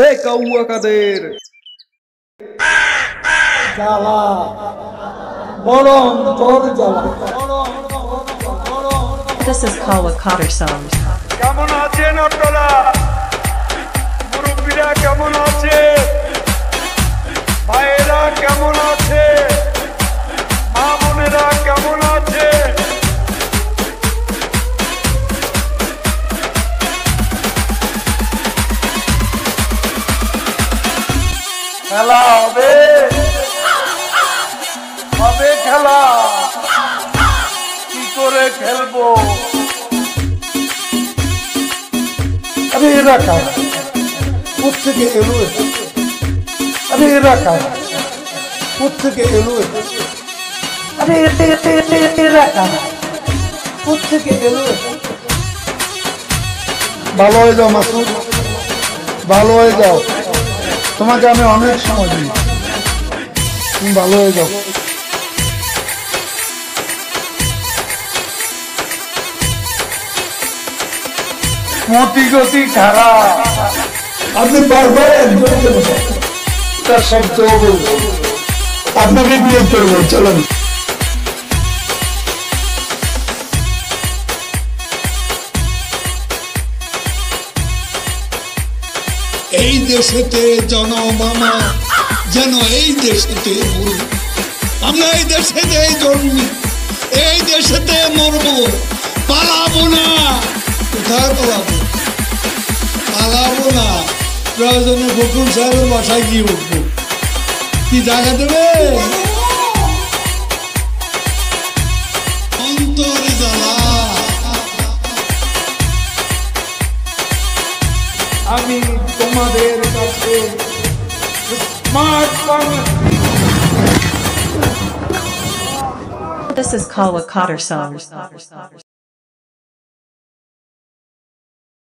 এই কাউয়া কাদের জ্বালা বড় অন্তর জ্বালা। This is Kawa Cotter Sound. কেমন আছেন আপনারা? মুরব্বীরা কেমন আছে? ভাইয়েরা কেমন আছে? মা বোনেরা কেমন আছে? খেলা হবে, হবে খেলা। কি করে খেলবো? अरे एरा कारा पुत्र के एलो अरे एरा कारा पुत्र के एलो अरे एरा कारा पुत्र के एलो। ভালো হয়ে যাও মাসুদ, ভালো হয়ে যাও, তোমাকে আমি অনেক সময় দিই, তুমি ভালো হয়ে যাও। মতি গতি খারাপ। আপনি বারবার একজনকে বসান, তার শব্দ আপনাকে বিয়ে করবো, চলেন। এই দেশেতে জনমামা যেন এই দেশেতে মরি, আমরা এই দেশেতে জন্মি, এই দেশেতে মরবো, পালাবো না। কোথায় পালাবো? পালাবো না, প্রয়োজনে বকুল সাহেবের বাসায় গিয়ে উঠবো। কি জায়গা দেবে? অন্তরে জ্বালা। আমি তোমাদের কাছে This is Kawa Cotter Sound.